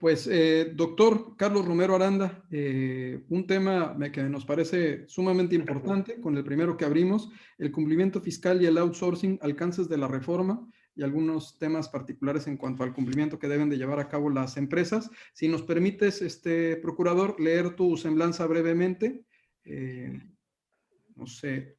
Pues, doctor Carlos Romero Aranda, un tema que nos parece sumamente importante, con el primero que abrimos, el cumplimiento fiscal y el outsourcing, alcances de la reforma y algunos temas particulares en cuanto al cumplimiento que deben de llevar a cabo las empresas. Si nos permites, procurador, leer tu semblanza brevemente. No sé.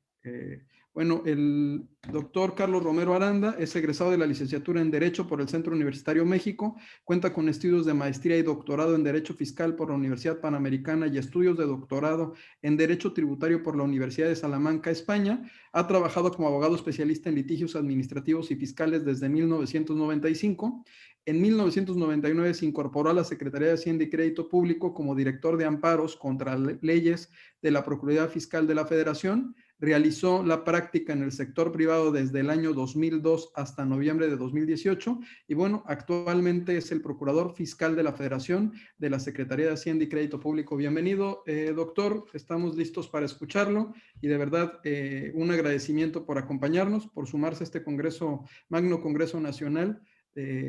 Bueno, el doctor Carlos Romero Aranda es egresado de la licenciatura en Derecho por el Centro Universitario México, cuenta con estudios de maestría y doctorado en Derecho Fiscal por la Universidad Panamericana y estudios de doctorado en Derecho Tributario por la Universidad de Salamanca, España. Ha trabajado como abogado especialista en litigios administrativos y fiscales desde 1995. En 1999 se incorporó a la Secretaría de Hacienda y Crédito Público como director de amparos contra leyes de la Procuraduría Fiscal de la Federación. Realizó la práctica en el sector privado desde el año 2002 hasta noviembre de 2018 y bueno, actualmente es el Procurador Fiscal de la Federación de la Secretaría de Hacienda y Crédito Público. Bienvenido, doctor, estamos listos para escucharlo y de verdad un agradecimiento por acompañarnos, por sumarse a este Congreso, Magno Congreso Nacional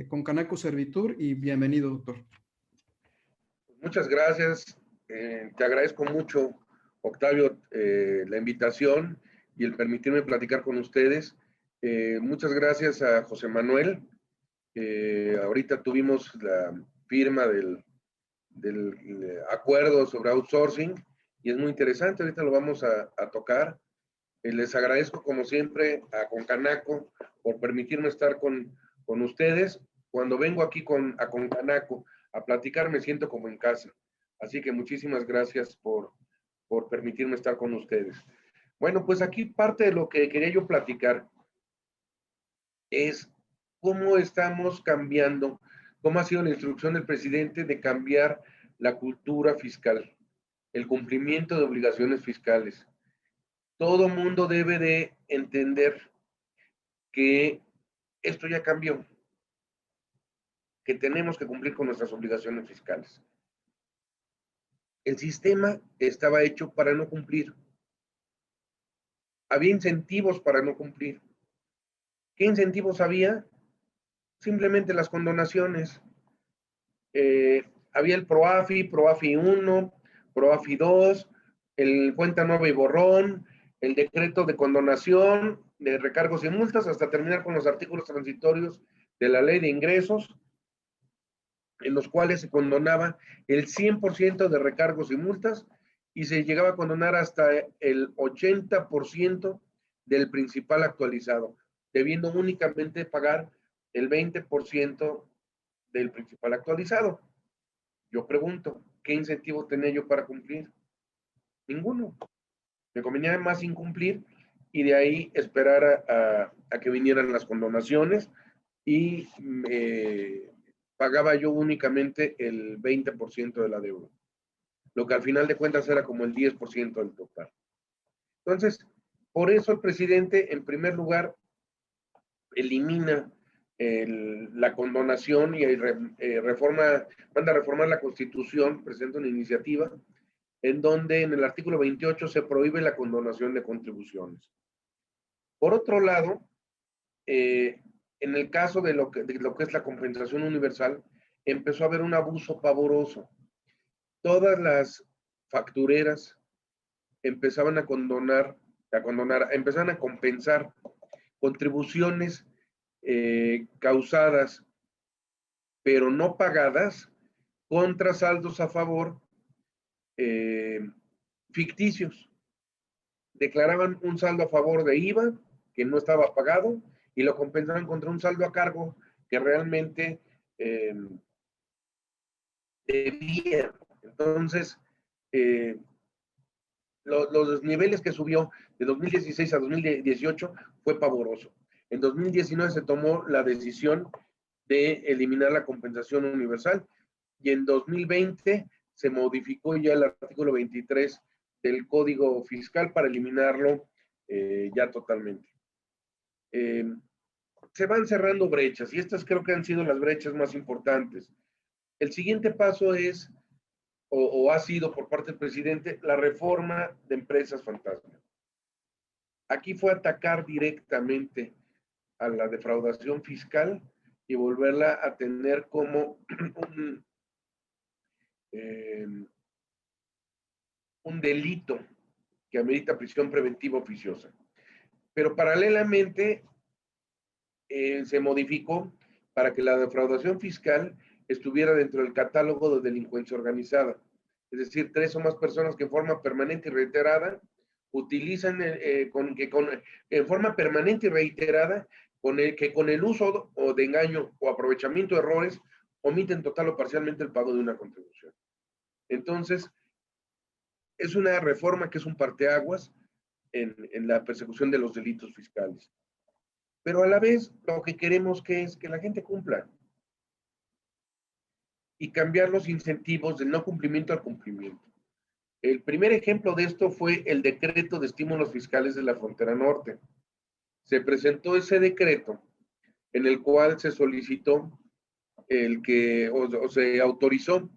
con Canaco Servitur y bienvenido, doctor. Muchas gracias, te agradezco mucho, Octavio, la invitación y el permitirme platicar con ustedes. Muchas gracias a José Manuel. Ahorita tuvimos la firma del acuerdo sobre outsourcing y es muy interesante, ahorita lo vamos a tocar. Les agradezco como siempre a Concanaco por permitirme estar con ustedes. Cuando vengo aquí a Concanaco a platicar me siento como en casa. Así que muchísimas gracias por permitirme estar con ustedes. Bueno, pues aquí parte de lo que quería yo platicar es cómo estamos cambiando, cómo ha sido la instrucción del presidente de cambiar la cultura fiscal, el cumplimiento de obligaciones fiscales. Todo mundo debe de entender que esto ya cambió, que tenemos que cumplir con nuestras obligaciones fiscales. El sistema estaba hecho para no cumplir. Había incentivos para no cumplir. ¿Qué incentivos había? Simplemente las condonaciones. Había el PROAFI 1, PROAFI 2, el cuenta nueva y borrón, el decreto de condonación, de recargos y multas, hasta terminar con los artículos transitorios de la ley de ingresos, en los cuales se condonaba el 100% de recargos y multas y se llegaba a condonar hasta el 80% del principal actualizado, debiendo únicamente pagar el 20% del principal actualizado. Yo pregunto, ¿qué incentivo tenía yo para cumplir? Ninguno. Me convenía más incumplir y de ahí esperar a que vinieran las condonaciones y pagaba yo únicamente el 20% de la deuda, lo que al final de cuentas era como el 10% del total. Entonces, por eso el presidente, en primer lugar, elimina la condonación y manda a reformar la Constitución, presenta una iniciativa en donde en el artículo 28 se prohíbe la condonación de contribuciones. Por otro lado, en el caso de lo que es la compensación universal, empezó a haber un abuso pavoroso. Todas las factureras empezaban a compensar contribuciones causadas pero no pagadas contra saldos a favor ficticios. Declaraban un saldo a favor de IVA que no estaba pagado y lo compensaban contra un saldo a cargo que realmente debía. Entonces, los niveles que subió de 2016 a 2018 fue pavoroso. En 2019 se tomó la decisión de eliminar la compensación universal y en 2020 se modificó ya el artículo 23 del Código Fiscal para eliminarlo ya totalmente. Se van cerrando brechas y estas creo que han sido las brechas más importantes. El siguiente paso es, o ha sido por parte del presidente, la reforma de empresas fantasma. Aquí fue atacar directamente a la defraudación fiscal y volverla a tener como eh, un delito que amerita prisión preventiva oficiosa. Pero paralelamente se modificó para que la defraudación fiscal estuviera dentro del catálogo de delincuencia organizada. Es decir, 3 o más personas que en forma permanente y reiterada utilizan, en forma permanente y reiterada, que con el uso o de engaño o aprovechamiento de errores, omiten total o parcialmente el pago de una contribución. Entonces, es una reforma que es un parteaguas en la persecución de los delitos fiscales. Pero a la vez, lo que queremos es que la gente cumpla y cambiar los incentivos del no cumplimiento al cumplimiento. El primer ejemplo de esto fue el decreto de estímulos fiscales de la frontera norte. Se presentó ese decreto en el cual se solicitó o se autorizó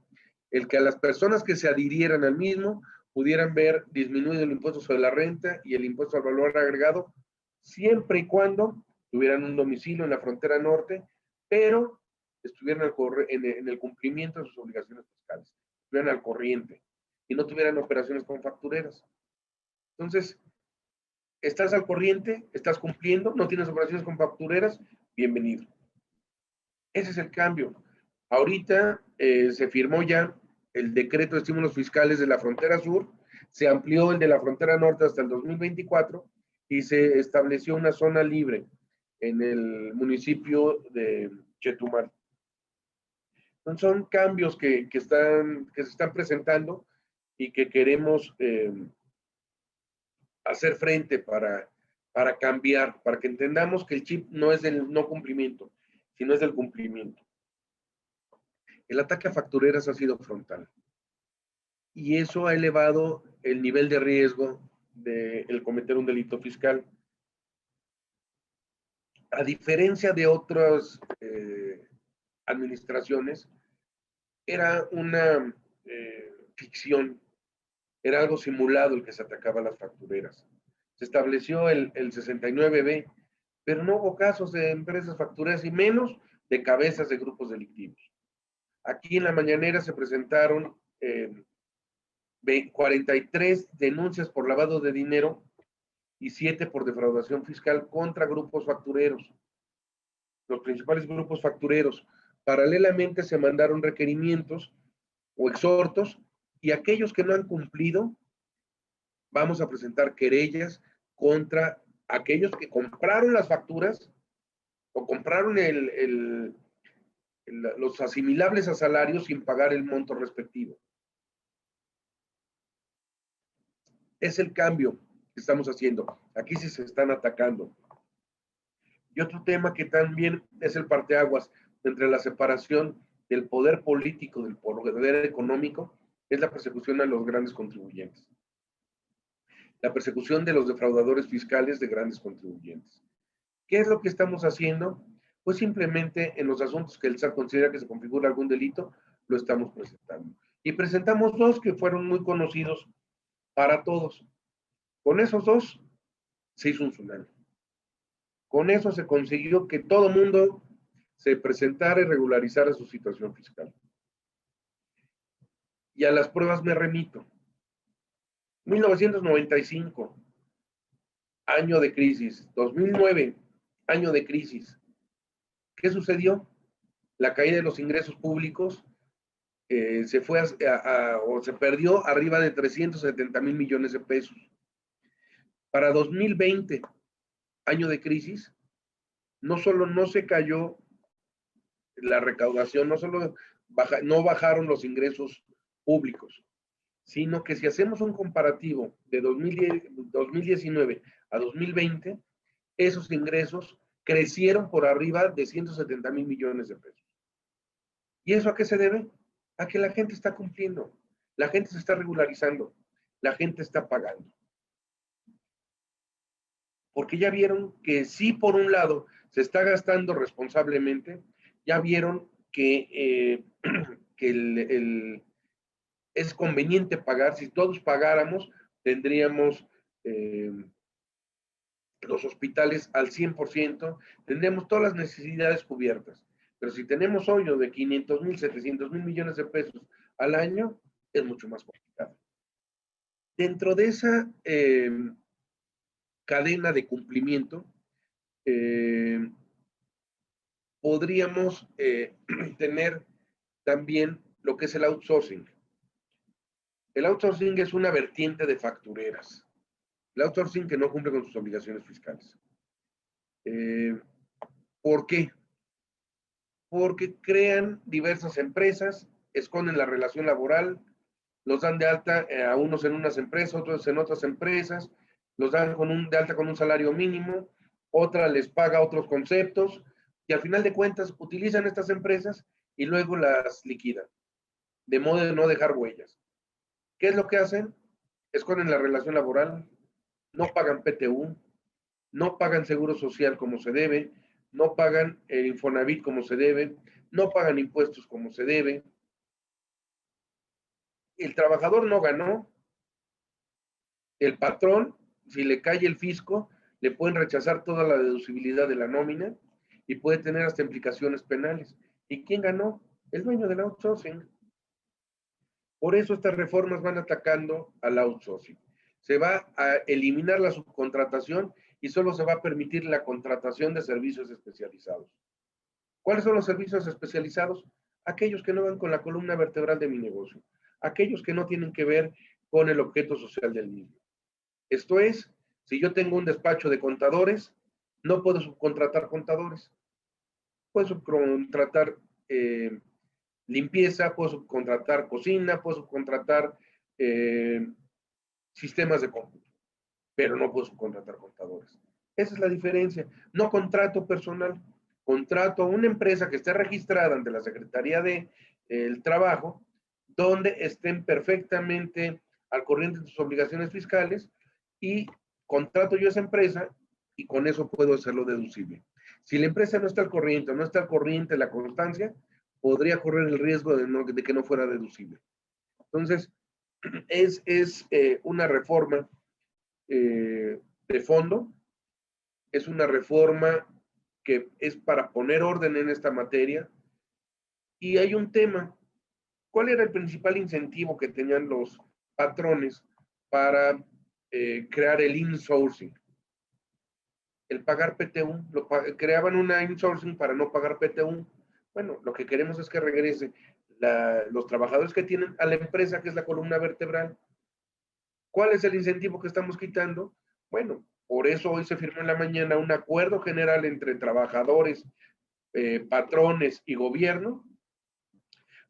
el que a las personas que se adhirieran al mismo pudieran ver disminuido el impuesto sobre la renta y el impuesto al valor agregado, siempre y cuando tuvieran un domicilio en la frontera norte, pero estuvieran en el cumplimiento de sus obligaciones fiscales, estuvieran al corriente y no tuvieran operaciones con factureras. Entonces, estás al corriente, estás cumpliendo, no tienes operaciones con factureras, bienvenido. Ese es el cambio. Ahorita se firmó ya el decreto de estímulos fiscales de la frontera sur, se amplió el de la frontera norte hasta el 2024 y se estableció una zona libre en el municipio de Chetumal. Entonces son cambios que se están presentando y que queremos hacer frente para cambiar, para que entendamos que el chip no es del no cumplimiento, sino es del cumplimiento. El ataque a factureras ha sido frontal y eso ha elevado el nivel de riesgo de el cometer un delito fiscal. A diferencia de otras administraciones, era una ficción, era algo simulado el que se atacaba a las factureras. Se estableció el 69B, pero no hubo casos de empresas factureras y menos de cabezas de grupos delictivos. Aquí en la mañanera se presentaron 43 denuncias por lavado de dinero y 7 por defraudación fiscal contra grupos factureros, los principales grupos factureros. Paralelamente se mandaron requerimientos o exhortos y aquellos que no han cumplido, vamos a presentar querellas contra aquellos que compraron las facturas o compraron los asimilables a salarios sin pagar el monto respectivo. Es el cambio que estamos haciendo. Aquí sí se están atacando. Y otro tema que también es el parteaguas entre la separación del poder político del poder económico es la persecución a los grandes contribuyentes. La persecución de los defraudadores fiscales de grandes contribuyentes. ¿Qué es lo que estamos haciendo? Pues simplemente en los asuntos que el SAT considera que se configura algún delito, lo estamos presentando. Y presentamos 2 que fueron muy conocidos para todos. Con esos 2 se hizo un tsunami. Con eso se consiguió que todo mundo se presentara y regularizara su situación fiscal. Y a las pruebas me remito. 1995, año de crisis. 2009, año de crisis. ¿Qué sucedió? La caída de los ingresos públicos se fue o se perdió arriba de 370,000 millones de pesos. Para 2020, año de crisis, no solo no se cayó la recaudación, no bajaron los ingresos públicos, sino que si hacemos un comparativo de 2019 a 2020, esos ingresos crecieron por arriba de 170,000 millones de pesos. ¿Y eso a qué se debe? A que la gente está cumpliendo, la gente se está regularizando, la gente está pagando. Porque ya vieron que sí, por un lado, se está gastando responsablemente, ya vieron que es conveniente pagar. Si todos pagáramos, tendríamos los hospitales al 100%, tendríamos todas las necesidades cubiertas. Pero si tenemos hoyo de 500,000, 700,000 millones de pesos al año, es mucho más complicado. Dentro de esa cadena de cumplimiento, podríamos tener también lo que es el outsourcing. El outsourcing es una vertiente de factureras. El outsourcing que no cumple con sus obligaciones fiscales. ¿Por qué? Porque crean diversas empresas, esconden la relación laboral, los dan de alta a unos en unas empresas, otros en otras empresas, los dan de alta con un salario mínimo, otra les paga otros conceptos, y al final de cuentas utilizan estas empresas y luego las liquidan, de modo de no dejar huellas. ¿Qué es lo que hacen? Esconden la relación laboral, no pagan PTU, no pagan seguro social como se debe, no pagan el Infonavit como se debe, no pagan impuestos como se debe. El trabajador no ganó, el patrón, si le cae el fisco, le pueden rechazar toda la deducibilidad de la nómina y puede tener hasta implicaciones penales. ¿Y quién ganó? El dueño del outsourcing. Por eso estas reformas van atacando al outsourcing. Se va a eliminar la subcontratación y solo se va a permitir la contratación de servicios especializados. ¿Cuáles son los servicios especializados? Aquellos que no van con la columna vertebral de mi negocio, aquellos que no tienen que ver con el objeto social del mismo. Esto es, si yo tengo un despacho de contadores, no puedo subcontratar contadores. Puedo subcontratar limpieza, puedo subcontratar cocina, puedo subcontratar sistemas de cómputo, pero no puedo subcontratar contadores. Esa es la diferencia. No contrato personal, contrato a una empresa que esté registrada ante la Secretaría del Trabajo, donde estén perfectamente al corriente de sus obligaciones fiscales y contrato yo a esa empresa y con eso puedo hacerlo deducible. Si la empresa no está al corriente, no está al corriente la constancia, podría correr el riesgo de que no fuera deducible. Entonces, es una reforma de fondo, es una reforma que es para poner orden en esta materia. Y hay un tema, ¿cuál era el principal incentivo que tenían los patrones para crear el insourcing? El pagar PTU, creaban una insourcing para no pagar PTU. Bueno, lo que queremos es que regrese los trabajadores que tienen a la empresa, que es la columna vertebral. ¿Cuál es el incentivo que estamos quitando? Bueno, por eso hoy se firmó en la mañana un acuerdo general entre trabajadores, patrones y gobierno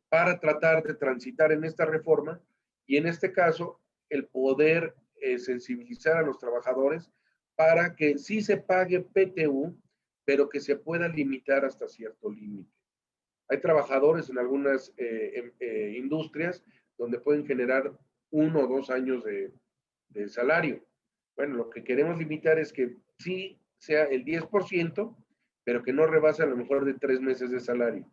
para tratar de transitar en esta reforma y en este caso el poder sensibilizar a los trabajadores para que sí se pague PTU, pero que se pueda limitar hasta cierto límite. Hay trabajadores en algunas industrias donde pueden generar 1 o 2 años de salario. Bueno, lo que queremos limitar es que sí sea el 10%, pero que no rebase a lo mejor de 3 meses de salario.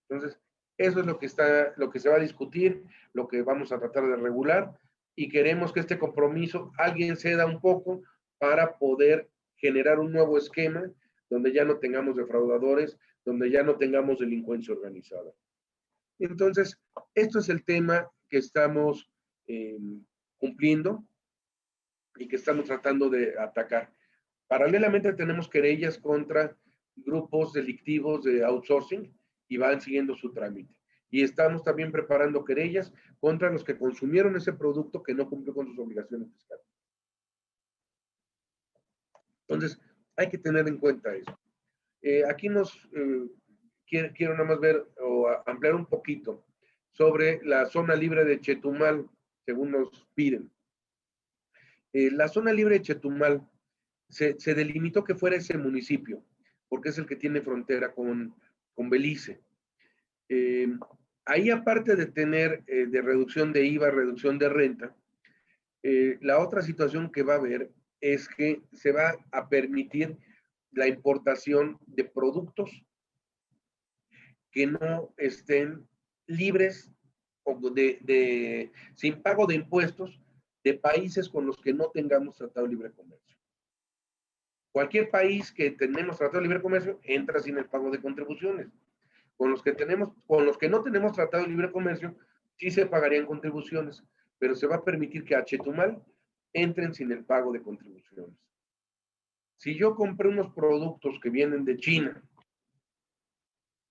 Entonces, eso es lo que se va a discutir, lo que vamos a tratar de regular, y queremos que este compromiso alguien ceda un poco para poder generar un nuevo esquema donde ya no tengamos defraudadores, donde ya no tengamos delincuencia organizada. Entonces, esto es el tema que estamos cumpliendo y que estamos tratando de atacar. Paralelamente tenemos querellas contra grupos delictivos de outsourcing y van siguiendo su trámite. Y estamos también preparando querellas contra los que consumieron ese producto que no cumplió con sus obligaciones fiscales. Entonces, hay que tener en cuenta eso. Aquí quiero nada más ver o ampliar un poquito sobre la zona libre de Chetumal, según nos piden. La zona libre de Chetumal se delimitó que fuera ese municipio, porque es el que tiene frontera con Belice. Ahí, aparte de tener de reducción de IVA, reducción de renta, la otra situación que va a haber es que se va a permitir la importación de productos que no estén libres o sin pago de impuestos de países con los que no tengamos tratado de libre comercio. Cualquier país que tenemos tratado de libre comercio entra sin el pago de contribuciones. Con los que no tenemos tratado de libre comercio, sí se pagarían contribuciones, pero se va a permitir que a Chetumal entren sin el pago de contribuciones. Si yo compré unos productos que vienen de China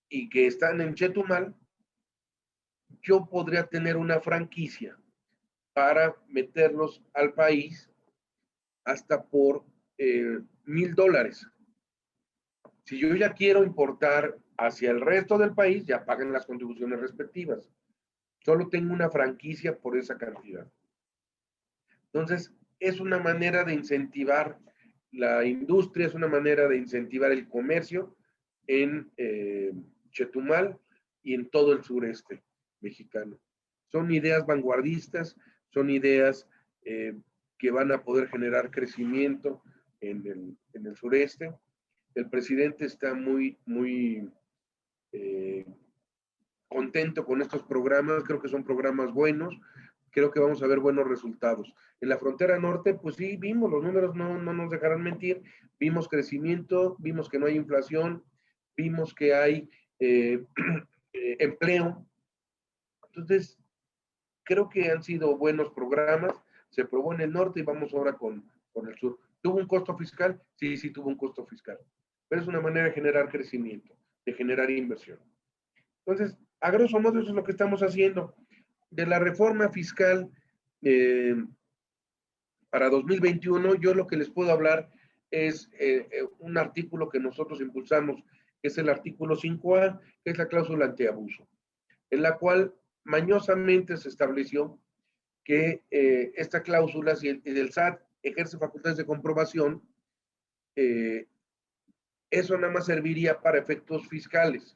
y que están en Chetumal, yo podría tener una franquicia para meterlos al país hasta por $1,000. Si yo ya quiero importar hacia el resto del país, ya pagan las contribuciones respectivas. Solo tengo una franquicia por esa cantidad. Entonces, es una manera de incentivar la industria, es una manera de incentivar el comercio en Chetumal y en todo el sureste mexicano. Son ideas vanguardistas, son ideas que van a poder generar crecimiento en el sureste. El presidente está muy contento con estos programas, creo que son programas buenos, creo que vamos a ver buenos resultados. En la frontera norte, pues sí, vimos, los números no nos dejarán mentir, vimos crecimiento, vimos que no hay inflación, vimos que hay empleo. Entonces, creo que han sido buenos programas, se probó en el norte y vamos ahora con el sur. ¿Tuvo un costo fiscal? Sí, sí tuvo un costo fiscal, pero es una manera de generar crecimiento, de generar inversión. Entonces, a grosso modo, eso es lo que estamos haciendo. De la reforma fiscal para 2021, yo lo que les puedo hablar es un artículo que nosotros impulsamos, que es el artículo 5A, que es la cláusula antiabuso, en la cual mañosamente se estableció que esta cláusula, si el SAT ejerce facultades de comprobación, eso nada más serviría para efectos fiscales.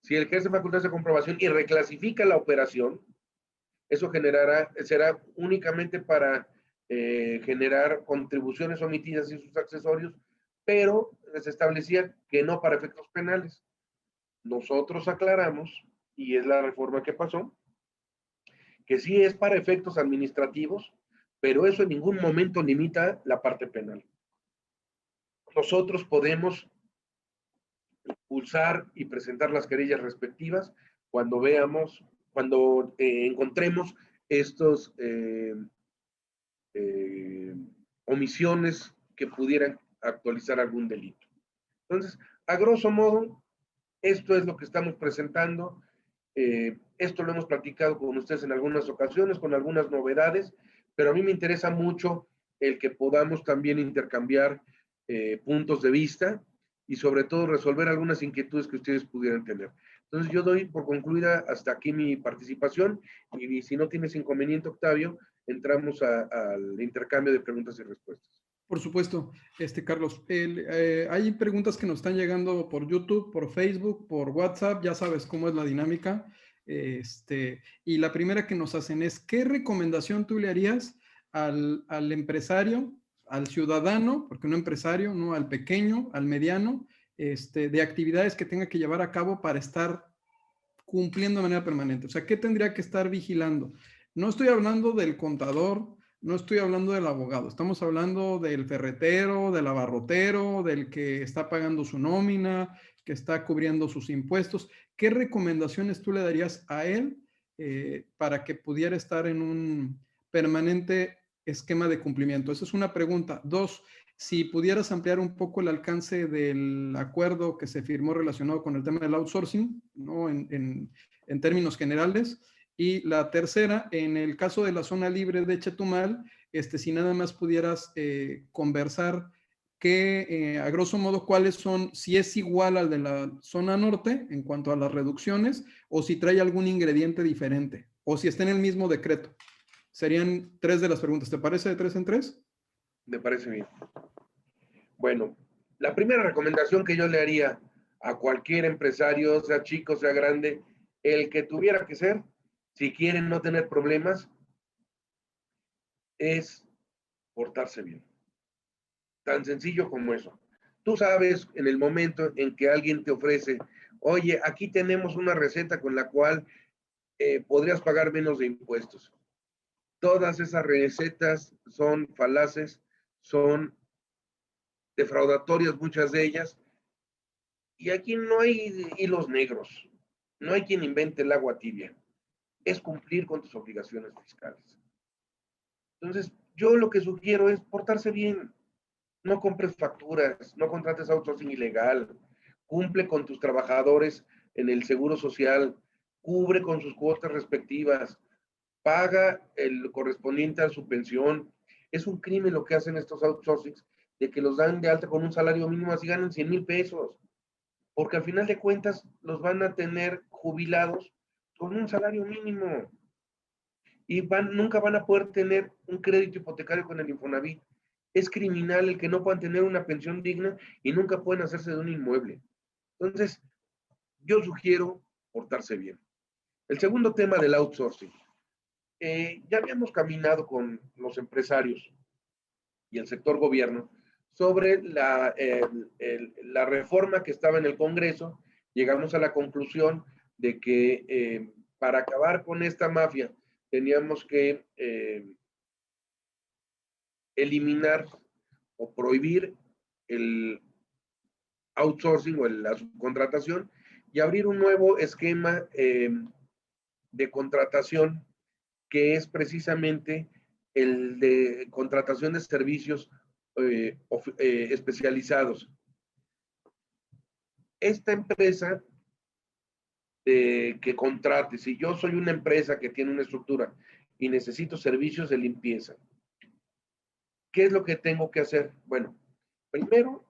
Si ejerce facultades de comprobación y reclasifica la operación, eso será únicamente para generar contribuciones omitidas y sus accesorios, pero se establecía que no para efectos penales. Nosotros aclaramos, y es la reforma que pasó, que sí es para efectos administrativos, pero eso en ningún momento limita la parte penal. Nosotros podemos impulsar y presentar las querellas respectivas cuando encontremos estos omisiones que pudieran actualizar algún delito. Entonces, a grosso modo, esto es lo que estamos presentando. Esto lo hemos platicado con ustedes en algunas ocasiones, con algunas novedades, pero a mí me interesa mucho el que podamos también intercambiar puntos de vista y sobre todo resolver algunas inquietudes que ustedes pudieran tener. Entonces yo doy por concluida hasta aquí mi participación y si no tienes inconveniente, Octavio, entramos al intercambio de preguntas y respuestas. Por supuesto, Carlos. Hay preguntas que nos están llegando por YouTube, por Facebook, por WhatsApp, ya sabes cómo es la dinámica. Y la primera que nos hacen es, ¿qué recomendación tú le harías al empresario, al ciudadano, porque no empresario, no al pequeño, al mediano, de actividades que tenga que llevar a cabo para estar cumpliendo de manera permanente? O sea, ¿qué tendría que estar vigilando? No estoy hablando del contador, no estoy hablando del abogado, estamos hablando del ferretero, del abarrotero, del que está pagando su nómina, que está cubriendo sus impuestos. ¿Qué recomendaciones tú le darías a él para que pudiera estar en un permanente esquema de cumplimiento? Esa es una pregunta. Dos, si pudieras ampliar un poco el alcance del acuerdo que se firmó relacionado con el tema del outsourcing, ¿no? En términos generales. Y la tercera, en el caso de la zona libre de Chetumal, si nada más pudieras conversar que, a grosso modo, cuáles son, si es igual al de la zona norte en cuanto a las reducciones, o si trae algún ingrediente diferente, o si está en el mismo decreto. Serían 3 de las preguntas. ¿Te parece de 3 en 3? Me parece bien. Bueno, la primera recomendación que yo le haría a cualquier empresario, sea chico, sea grande, el que tuviera que ser, si quieren no tener problemas, es portarse bien. Tan sencillo como eso. Tú sabes en el momento en que alguien te ofrece, oye, aquí tenemos una receta con la cual podrías pagar menos de impuestos. Todas esas recetas son falaces, son defraudatorias muchas de ellas, y aquí no hay hilos negros, no hay quien invente el agua tibia. es cumplir con tus obligaciones fiscales. Entonces, yo lo que sugiero es portarse bien. No compres facturas, no contrates outsourcing ilegal, cumple con tus trabajadores en el seguro social, cubre con sus cuotas respectivas, paga el correspondiente a su pensión. Es un crimen lo que hacen estos outsourcings, de que los dan de alta con un salario mínimo, así ganan 100,000 pesos, porque al final de cuentas los van a tener jubilados con un salario mínimo y nunca van a poder tener un crédito hipotecario con el Infonavit. Es criminal el que no puedan tener una pensión digna y nunca pueden hacerse de un inmueble. Entonces, yo sugiero portarse bien. El segundo tema del outsourcing. Ya habíamos caminado con los empresarios y el sector gobierno sobre la reforma que estaba en el Congreso. Llegamos a la conclusión de que para acabar con esta mafia teníamos que eliminar o prohibir el outsourcing o la subcontratación y abrir un nuevo esquema de contratación que es precisamente el de contratación de servicios especializados. Esta empresa que contrate, si yo soy una empresa que tiene una estructura y necesito servicios de limpieza, ¿qué es lo que tengo que hacer? Bueno, primero,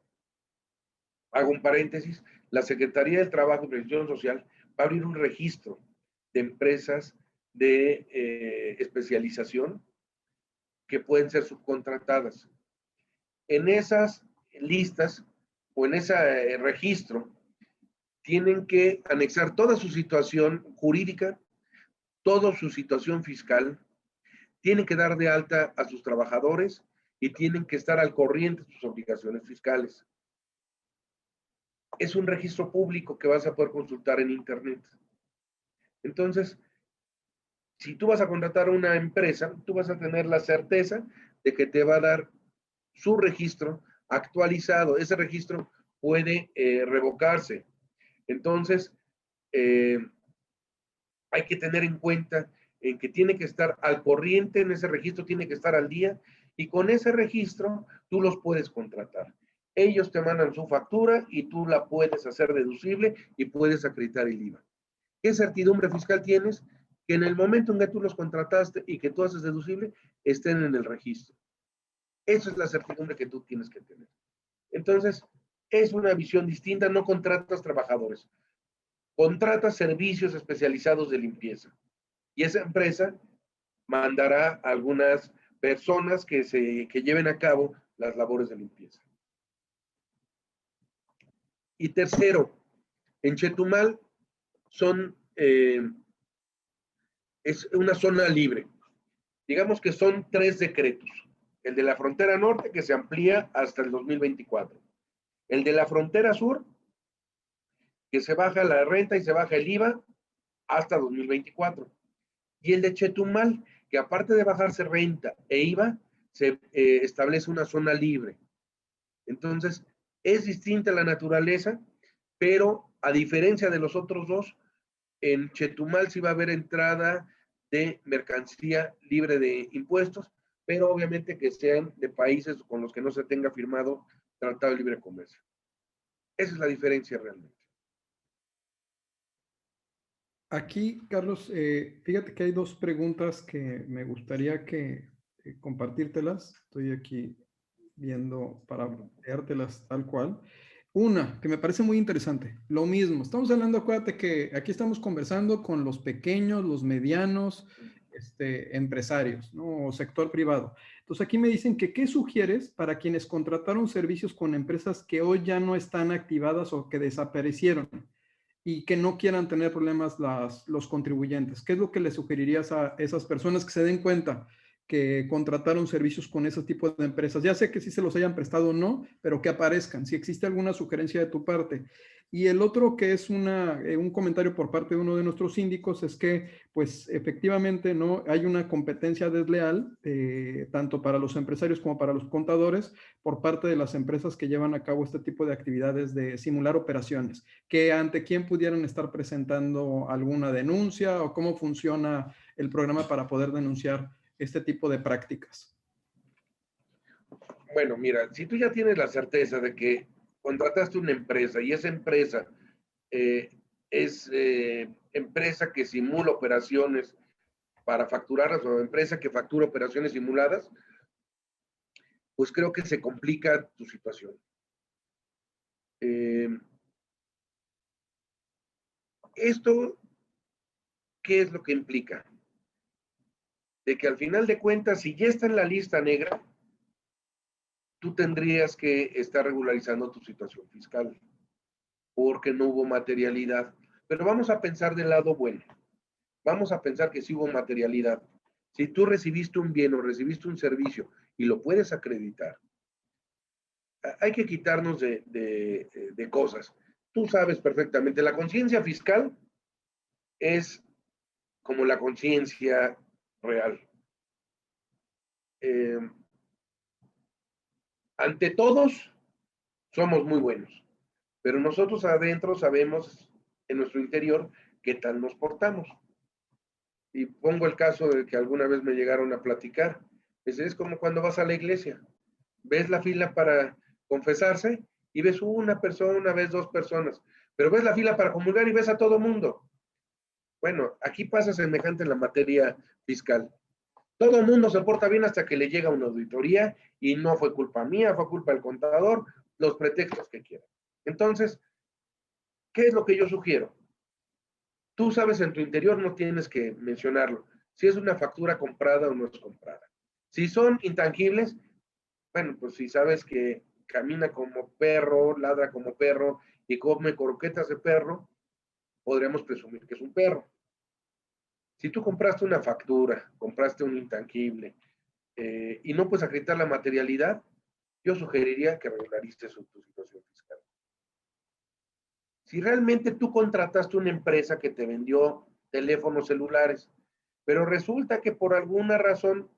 hago un paréntesis, la Secretaría del Trabajo y Previsión Social va a abrir un registro de empresas de especialización que pueden ser subcontratadas. En esas listas o en ese registro tienen que anexar toda su situación jurídica, toda su situación fiscal, tienen que dar de alta a sus trabajadores y tienen que estar al corriente de sus obligaciones fiscales. Es un registro público que vas a poder consultar en internet. Entonces, si tú vas a contratar a una empresa, tú vas a tener la certeza de que te va a dar su registro actualizado. Ese registro puede revocarse. Entonces, hay que tener en cuenta en que tiene que estar al corriente en ese registro, tiene que estar al día, y con ese registro tú los puedes contratar. Ellos te mandan su factura y tú la puedes hacer deducible y puedes acreditar el IVA. ¿Qué certidumbre fiscal tienes? Que en el momento en que tú los contrataste y que tú haces deducible, estén en el registro. Esa es la certidumbre que tú tienes que tener. Entonces, es una visión distinta, no contratas trabajadores, contratas servicios especializados de limpieza. Y esa empresa mandará a algunas personas que lleven a cabo las labores de limpieza. Y tercero, en Chetumal es una zona libre. Digamos que son 3 decretos. El de la frontera norte, que se amplía hasta el 2024. El de la frontera sur, que se baja la renta y se baja el IVA hasta 2024. Y el de Chetumal, que aparte de bajarse renta e IVA, se establece una zona libre. Entonces, es distinta la naturaleza, pero a diferencia de los otros dos, en Chetumal sí va a haber entrada de mercancía libre de impuestos, pero obviamente que sean de países con los que no se tenga firmado tratado de libre comercio. Esa es la diferencia realmente. Aquí, Carlos, fíjate que hay 2 preguntas que me gustaría que compartírtelas. Estoy aquí viendo para leértelas tal cual. Una, que me parece muy interesante, lo mismo, estamos hablando, acuérdate que aquí estamos conversando con los pequeños, los medianos, empresarios, ¿no? O sector privado. Entonces aquí me dicen que qué sugieres para quienes contrataron servicios con empresas que hoy ya no están activadas o que desaparecieron y que no quieran tener problemas los contribuyentes. ¿Qué es lo que le sugerirías a esas personas que se den cuenta que contrataron servicios con ese tipo de empresas? Ya sé que si se los hayan prestado o no, pero que aparezcan, si existe alguna sugerencia de tu parte. Y el otro, que es un comentario por parte de uno de nuestros síndicos, es que pues efectivamente no hay una competencia desleal, tanto para los empresarios como para los contadores, por parte de las empresas que llevan a cabo este tipo de actividades de simular operaciones, que ante quién pudieran estar presentando alguna denuncia o cómo funciona el programa para poder denunciar este tipo de prácticas. Bueno, mira, si tú ya tienes la certeza de que contrataste una empresa y esa empresa es empresa que simula operaciones para facturarlas o empresa que factura operaciones simuladas, pues creo que se complica tu situación. Esto, ¿qué es lo que implica? De que al final de cuentas, si ya está en la lista negra, tú tendrías que estar regularizando tu situación fiscal, porque no hubo materialidad. Pero vamos a pensar del lado bueno. Vamos a pensar que sí hubo materialidad. Si tú recibiste un bien o recibiste un servicio y lo puedes acreditar, hay que quitarnos de cosas. Tú sabes perfectamente, la conciencia fiscal es como la conciencia real. Ante todos, somos muy buenos, pero nosotros adentro sabemos en nuestro interior qué tal nos portamos. Y pongo el caso de que alguna vez me llegaron a platicar. Es como cuando vas a la iglesia. Ves la fila para confesarse y ves una persona, ves dos personas, pero ves la fila para comulgar y ves a todo mundo. Bueno, aquí pasa semejante en la materia fiscal. Todo el mundo se porta bien hasta que le llega una auditoría y no fue culpa mía, fue culpa del contador, los pretextos que quieran. Entonces, ¿qué es lo que yo sugiero? Tú sabes en tu interior, no tienes que mencionarlo, si es una factura comprada o no es comprada. Si son intangibles, bueno, pues si sabes que camina como perro, ladra como perro y come croquetas de perro, podríamos presumir que es un perro. Si tú compraste una factura, compraste un intangible y no puedes acreditar la materialidad, yo sugeriría que regularices tu situación fiscal. Si realmente tú contrataste una empresa que te vendió teléfonos celulares, pero resulta que por alguna razón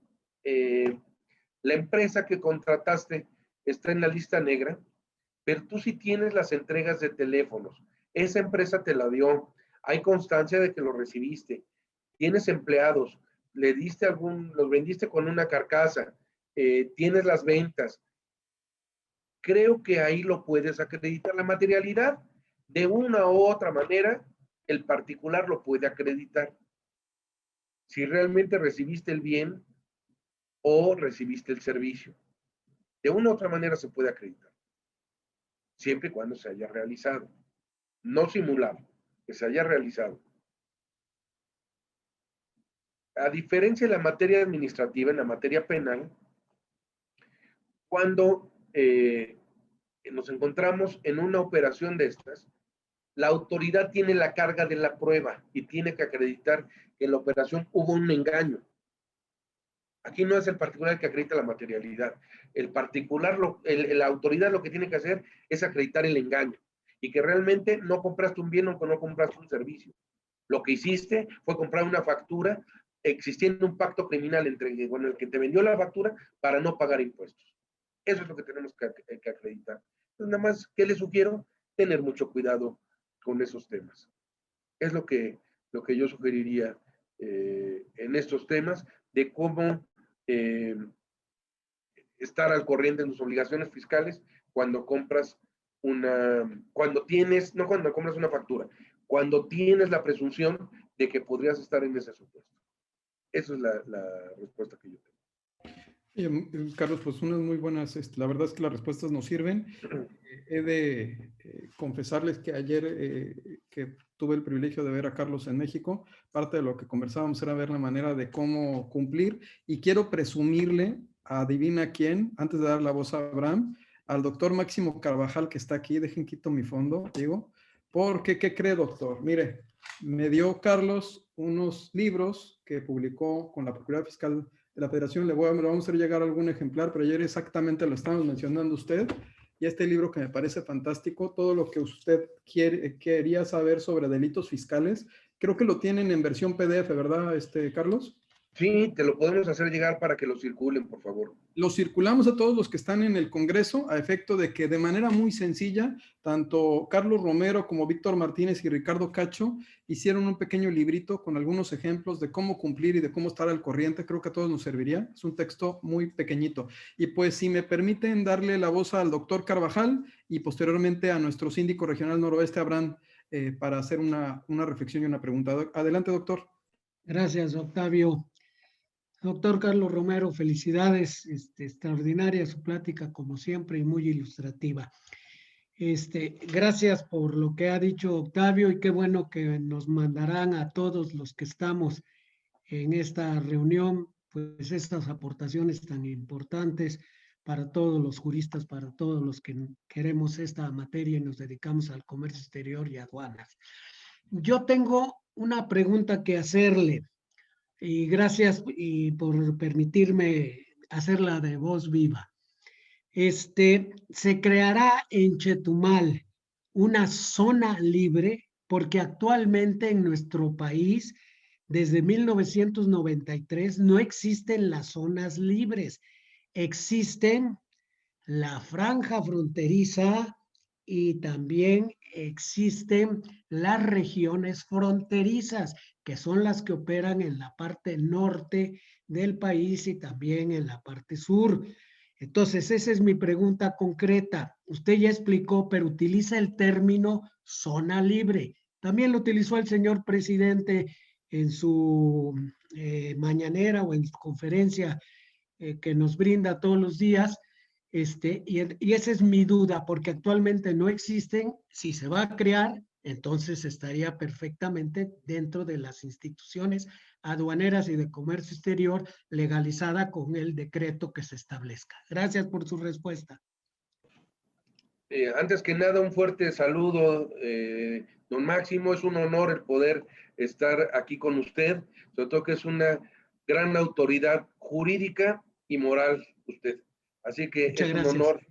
la empresa que contrataste está en la lista negra, pero tú sí tienes las entregas de teléfonos, esa empresa te la dio, hay constancia de que lo recibiste, tienes empleados, los vendiste con una carcasa, tienes las ventas, creo que ahí lo puedes acreditar. La materialidad, de una u otra manera, el particular lo puede acreditar. Si realmente recibiste el bien o recibiste el servicio. De una u otra manera se puede acreditar. Siempre y cuando se haya realizado. No simulado, que se haya realizado. A diferencia de la materia administrativa, en la materia penal, cuando nos encontramos en una operación de estas, la autoridad tiene la carga de la prueba y tiene que acreditar que en la operación hubo un engaño. Aquí no es el particular el que acredita la materialidad. El particular, la autoridad lo que tiene que hacer es acreditar el engaño y que realmente no compraste un bien o no compraste un servicio. Lo que hiciste fue comprar una factura existiendo un pacto criminal con el que te vendió la factura para no pagar impuestos. Eso es lo que tenemos que acreditar. Entonces, nada más, ¿qué les sugiero? Tener mucho cuidado con esos temas. Es lo que yo sugeriría en estos temas de cómo estar al corriente en tus obligaciones fiscales cuando compras no cuando compras una factura, cuando tienes la presunción de que podrías estar en ese supuesto. Esa es la respuesta que yo tengo. Carlos, pues unas muy buenas, la verdad es que las respuestas nos sirven. He de confesarles que ayer que tuve el privilegio de ver a Carlos en México, parte de lo que conversábamos era ver la manera de cómo cumplir y quiero presumirle, adivina quién, antes de dar la voz a Abraham, al doctor Máximo Carvajal que está aquí, dejen quito mi fondo, digo, porque ¿qué cree, doctor? Mire, me dio Carlos unos libros que publicó con la Procuraduría Fiscal de la Federación, le vamos a hacer llegar algún ejemplar, pero ayer exactamente lo estamos mencionando usted. y este libro que me parece fantástico, todo lo que usted quería saber sobre delitos fiscales. Creo que lo tienen en versión PDF, ¿verdad, Carlos? Sí, te lo podemos hacer llegar para que lo circulen, por favor. Lo circulamos a todos los que están en el Congreso a efecto de que de manera muy sencilla, tanto Carlos Romero como Víctor Martínez y Ricardo Cacho hicieron un pequeño librito con algunos ejemplos de cómo cumplir y de cómo estar al corriente. Creo que a todos nos serviría. Es un texto muy pequeñito. Y pues si me permiten darle la voz al doctor Carvajal y posteriormente a nuestro síndico regional noroeste, Abraham, para hacer una reflexión y una pregunta. Adelante, doctor. Gracias, Octavio. Doctor Carlos Romero, felicidades, extraordinaria su plática como siempre y muy ilustrativa. Gracias por lo que ha dicho Octavio y qué bueno que nos mandarán a todos los que estamos en esta reunión, pues estas aportaciones tan importantes para todos los juristas, para todos los que queremos esta materia y nos dedicamos al comercio exterior y aduanas. Yo tengo una pregunta que hacerle. Y gracias y por permitirme hacerla de voz viva. Se creará en Chetumal una zona libre porque actualmente en nuestro país, desde 1993, no existen las zonas libres. Existen la franja fronteriza y también existen las regiones fronterizas, que son las que operan en la parte norte del país y también en la parte sur. Entonces, esa es mi pregunta concreta. Usted ya explicó, pero utiliza el término zona libre. También lo utilizó el señor presidente en su mañanera o en su conferencia que nos brinda todos los días. Y esa es mi duda, porque actualmente no existen. Si se va a crear, entonces estaría perfectamente dentro de las instituciones aduaneras y de comercio exterior legalizada con el decreto que se establezca. Gracias por su respuesta. Antes que nada, un fuerte saludo, don Máximo. Es un honor el poder estar aquí con usted, sobre todo que es una gran autoridad jurídica y moral usted. Así que Muchas es un gracias. honor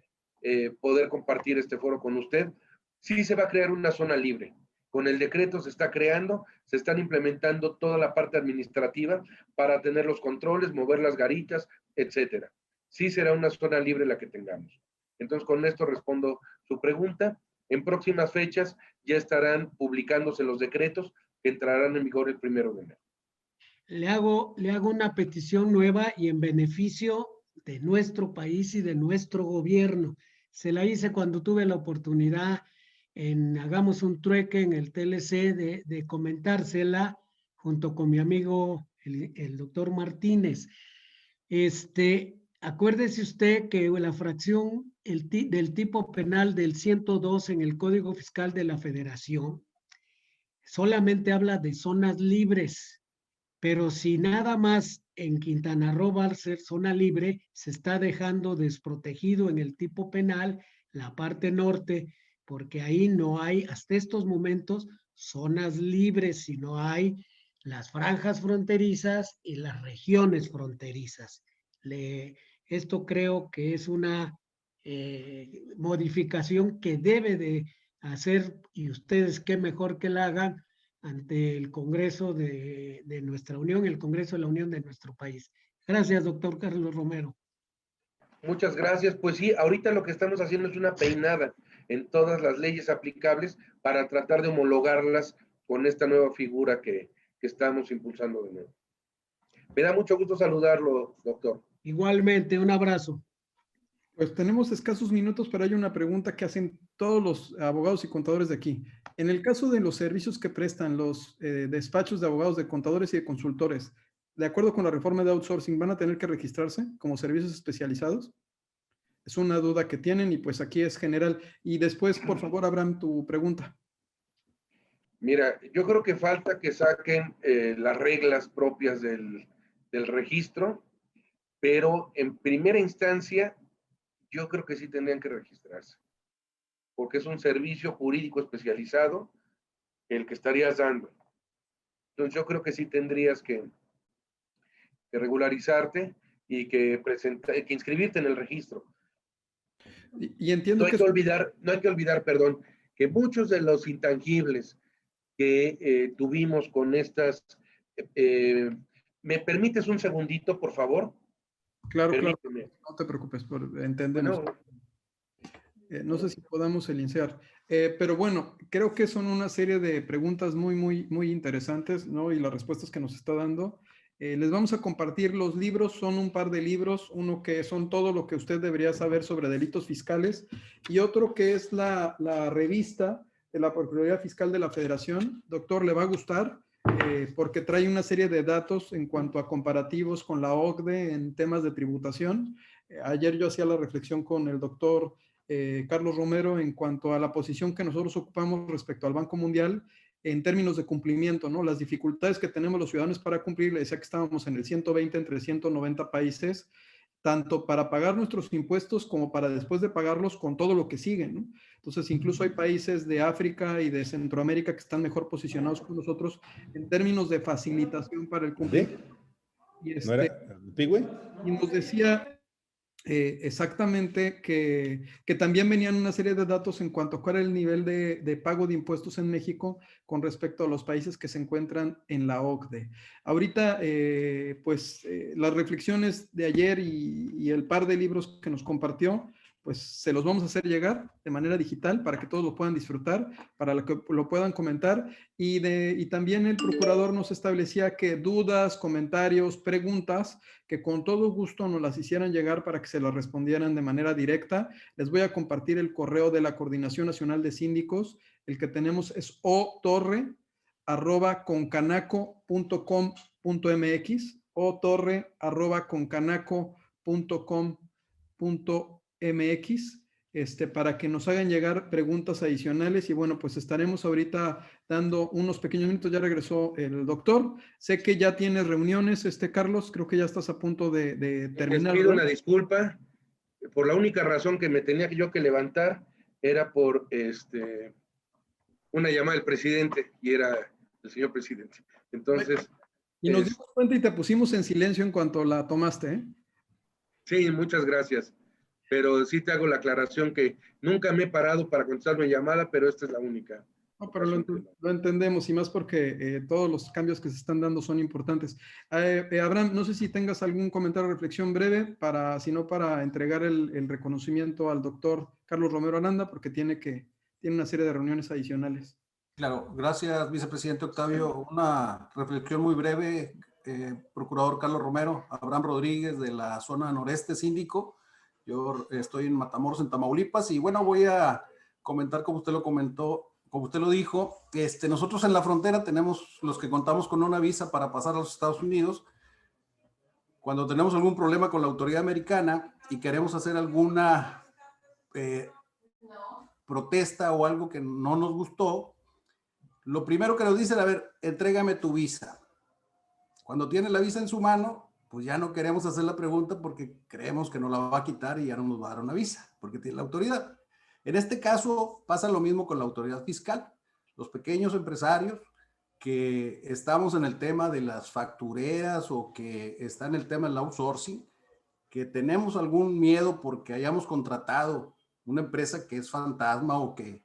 poder compartir este foro con usted. Sí se va a crear una zona libre. Con el decreto se está creando, se están implementando toda la parte administrativa para tener los controles, mover las garitas, etcétera. Sí será una zona libre la que tengamos. Entonces, con esto respondo su pregunta. En próximas fechas ya estarán publicándose los decretos que entrarán en vigor el 1 de enero. Le hago una petición nueva y en beneficio de nuestro país y de nuestro gobierno. Se la hice cuando tuve la oportunidad en Hagamos un Trueque en el TLC de comentársela junto con mi amigo el doctor Martínez. Acuérdese usted que la fracción del tipo penal del 102 en el Código Fiscal de la Federación solamente habla de zonas libres, pero si nada más en Quintana Roo va a ser zona libre, se está dejando desprotegido en el tipo penal la parte norte, porque ahí no hay, hasta estos momentos, zonas libres, sino hay las franjas fronterizas y las regiones fronterizas. Esto creo que es una modificación que debe de hacer, y ustedes qué mejor que la hagan, ante el Congreso de nuestra Unión, el Congreso de la Unión de nuestro país. Gracias, doctor Carlos Romero. Muchas gracias. Pues sí, ahorita lo que estamos haciendo es una peinada en todas las leyes aplicables para tratar de homologarlas con esta nueva figura que estamos impulsando de nuevo. Me da mucho gusto saludarlo, doctor. Igualmente, un abrazo. Pues tenemos escasos minutos, pero hay una pregunta que hacen todos los abogados y contadores de aquí. En el caso de los servicios que prestan los despachos de abogados, de contadores y de consultores, de acuerdo con la reforma de outsourcing, ¿van a tener que registrarse como servicios especializados? Es una duda que tienen y pues aquí es general. Y después, por favor, Abraham, tu pregunta. Mira, yo creo que falta que saquen las reglas propias del registro, pero en primera instancia yo creo que sí tendrían que registrarse, porque es un servicio jurídico especializado el que estarías dando. Entonces yo creo que sí tendrías que regularizarte y que inscribirte en el registro. Y entiendo No hay que olvidar, perdón, que muchos de los intangibles que tuvimos con estas... ¿me permites un segundito, por favor? Claro, claro, Permíteme. no te preocupes, entendemos. Bueno, No sé si podamos iniciar, pero bueno, creo que son una serie de preguntas muy interesantes, ¿no? Y las respuestas que nos está dando. Les vamos a compartir los libros, son un par de libros, uno que son todo lo que usted debería saber sobre delitos fiscales y otro que es la revista de la Procuraduría Fiscal de la Federación. Doctor, le va a gustar porque trae una serie de datos en cuanto a comparativos con la OCDE en temas de tributación. Ayer yo hacía la reflexión con el doctor Carlos Romero en cuanto a la posición que nosotros ocupamos respecto al Banco Mundial en términos de cumplimiento, ¿no? Las dificultades que tenemos los ciudadanos para cumplir, le decía que estábamos en el 120 entre 190 países, tanto para pagar nuestros impuestos como para después de pagarlos con todo lo que sigue, ¿no? Entonces, incluso hay países de África y de Centroamérica que están mejor posicionados que nosotros en términos de facilitación para el cumplimiento. Y, ¿No era Pigüey? y nos decía exactamente que también venían una serie de datos en cuanto a cuál era el nivel de pago de impuestos en México con respecto a los países que se encuentran en la OCDE. Ahorita, las reflexiones de ayer y el par de libros que nos compartió, pues se los vamos a hacer llegar de manera digital para que todos lo puedan disfrutar, para que lo puedan comentar. Y también el procurador nos establecía que dudas, comentarios, preguntas, que con todo gusto nos las hicieran llegar para que se las respondieran de manera directa. Les voy a compartir el correo de la Coordinación Nacional de Síndicos. El que tenemos es otorre@concanaco.com.mx, otorre@concanaco.com.mx, para que nos hagan llegar preguntas adicionales. Y bueno, pues estaremos ahorita dando unos pequeños minutos. Ya regresó el doctor. Sé que ya tienes reuniones, Carlos, creo que ya estás a punto de terminar. Les pido ¿verdad? una disculpa, por la única razón que me tenía yo que levantar era por una llamada del presidente, y era el señor presidente. Entonces... Y nos dimos cuenta y te pusimos en silencio en cuanto la tomaste, ¿eh? Sí, muchas gracias. Pero sí te hago la aclaración que nunca me he parado para contestar mi llamada, pero esta es la única. No, pero lo entendemos y más porque todos los cambios que se están dando son importantes. Abraham, no sé si tengas algún comentario o reflexión breve sino para entregar el reconocimiento al doctor Carlos Romero Aranda, porque tiene una serie de reuniones adicionales. Claro, gracias, vicepresidente Octavio. Una reflexión muy breve, procurador Carlos Romero, Abraham Rodríguez de la zona noreste, síndico. Yo estoy en Matamoros, en Tamaulipas, y bueno, voy a comentar como usted lo comentó, como usted lo dijo. Nosotros en la frontera tenemos los que contamos con una visa para pasar a los Estados Unidos. Cuando tenemos algún problema con la autoridad americana y queremos hacer alguna protesta o algo que no nos gustó, lo primero que nos dicen, a ver, entrégame tu visa. Cuando tiene la visa en su mano, pues ya no queremos hacer la pregunta porque creemos que nos la va a quitar y ya no nos va a dar una visa, porque tiene la autoridad. En este caso pasa lo mismo con la autoridad fiscal. Los pequeños empresarios que estamos en el tema de las factureras o que está en el tema del outsourcing, que tenemos algún miedo porque hayamos contratado una empresa que es fantasma o que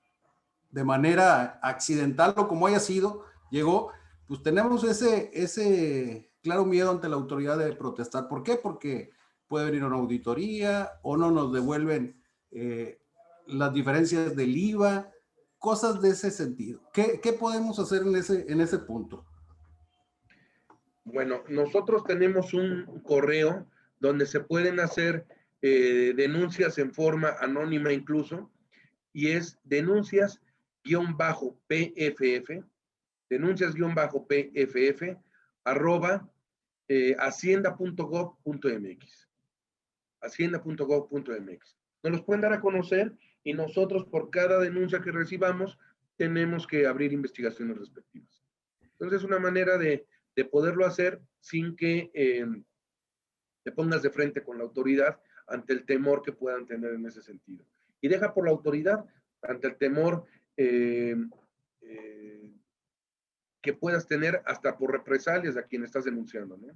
de manera accidental o como haya sido, llegó, pues tenemos ese claro miedo ante la autoridad de protestar. ¿Por qué? Porque puede venir una auditoría o no nos devuelven las diferencias del IVA, cosas de ese sentido. ¿Qué podemos hacer en ese punto? Bueno, nosotros tenemos un correo donde se pueden hacer denuncias en forma anónima incluso, y es denuncias-pff, denuncias-pff, @hacienda.gov.mx, hacienda.gov.mx. Nos los pueden dar a conocer y nosotros por cada denuncia que recibamos tenemos que abrir investigaciones respectivas. Entonces es una manera de poderlo hacer sin que te pongas de frente con la autoridad ante el temor que puedan tener en ese sentido. Y deja por la autoridad ante el temor que puedas tener hasta por represalias a quien estás denunciando, ¿no?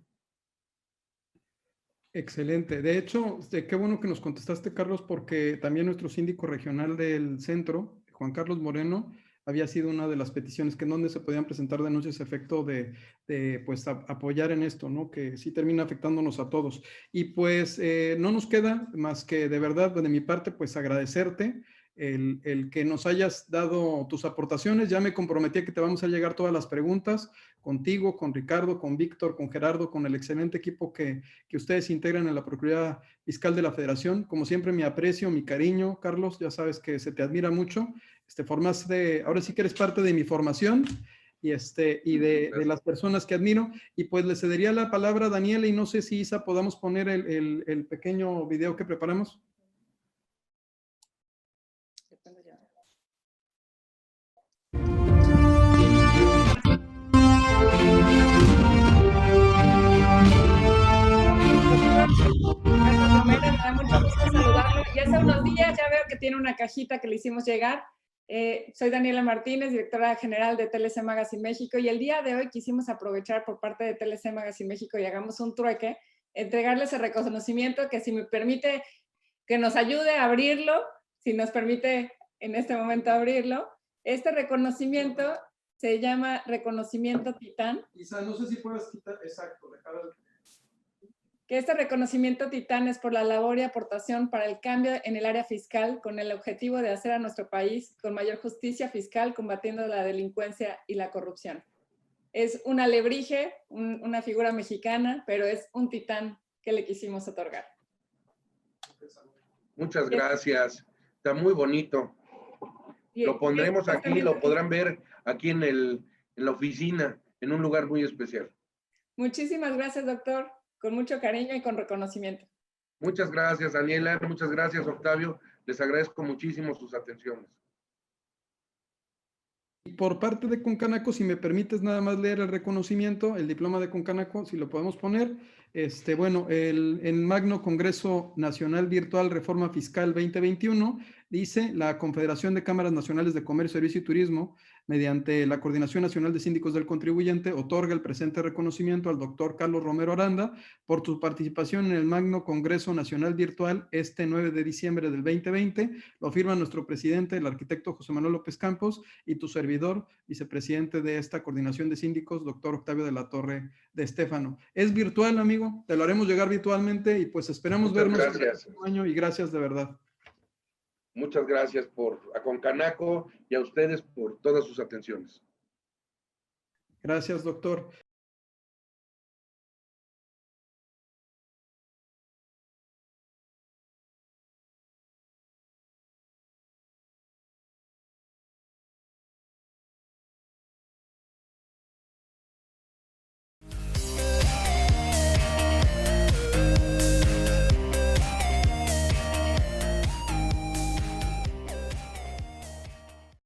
Excelente. De hecho, qué bueno que nos contestaste, Carlos, porque también nuestro síndico regional del centro, Juan Carlos Moreno, había sido una de las peticiones que en donde se podían presentar denuncias a efecto de pues apoyar en esto, ¿no? Que sí termina afectándonos a todos. Y pues no nos queda más que de verdad de mi parte pues agradecerte el que nos hayas dado tus aportaciones. Ya me comprometí a que te vamos a llegar todas las preguntas contigo, con Ricardo, con Víctor, con Gerardo, con el excelente equipo que ustedes integran en la Procuraduría Fiscal de la Federación. Como siempre, mi aprecio, mi cariño, Carlos, ya sabes que se te admira mucho. Ahora sí que eres parte de mi formación y de las personas que admiro. Y pues le cedería la palabra a Daniela y no sé si Isa podamos poner el pequeño video que preparamos. Me da mucho gusto saludarlo. Y hace unos días ya veo que tiene una cajita que le hicimos llegar. Soy Daniela Martínez, directora general de TLC Magazine México, y el día de hoy quisimos aprovechar por parte de TLC Magazine México y hagamos un trueque, entregarles el reconocimiento que si me permite que nos ayude a abrirlo, si nos permite en este momento abrirlo. Este reconocimiento se llama Reconocimiento Titán. Isa, no sé si puedes quitar, exacto, dejar el... Que este reconocimiento Titán es por la labor y aportación para el cambio en el área fiscal con el objetivo de hacer a nuestro país con mayor justicia fiscal combatiendo la delincuencia y la corrupción. Es un alebrije, una figura mexicana, pero es un titán que le quisimos otorgar. Muchas gracias. Está muy bonito. Lo pondremos aquí, lo podrán ver aquí en la oficina, en un lugar muy especial. Muchísimas gracias, doctor. Con mucho cariño y con reconocimiento. Muchas gracias, Daniela. Muchas gracias, Octavio. Les agradezco muchísimo sus atenciones. Por parte de Concanaco, si me permites nada más leer el reconocimiento, el diploma de Concanaco, si lo podemos poner. Bueno, el Magno Congreso Nacional Virtual Reforma Fiscal 2021 dice: la Confederación de Cámaras Nacionales de Comercio, Servicio y Turismo, mediante la Coordinación Nacional de Síndicos del Contribuyente, otorga el presente reconocimiento al doctor Carlos Romero Aranda por su participación en el Magno Congreso Nacional Virtual este 9 de diciembre del 2020. Lo firma nuestro presidente, el arquitecto José Manuel López Campos, y tu servidor, vicepresidente de esta coordinación de síndicos, doctor Octavio de la Torre de Estéfano. Es virtual, amigo, te lo haremos llegar virtualmente y pues esperamos vernos el próximo año y gracias de verdad. Muchas gracias a Concanaco y a ustedes por todas sus atenciones. Gracias, doctor.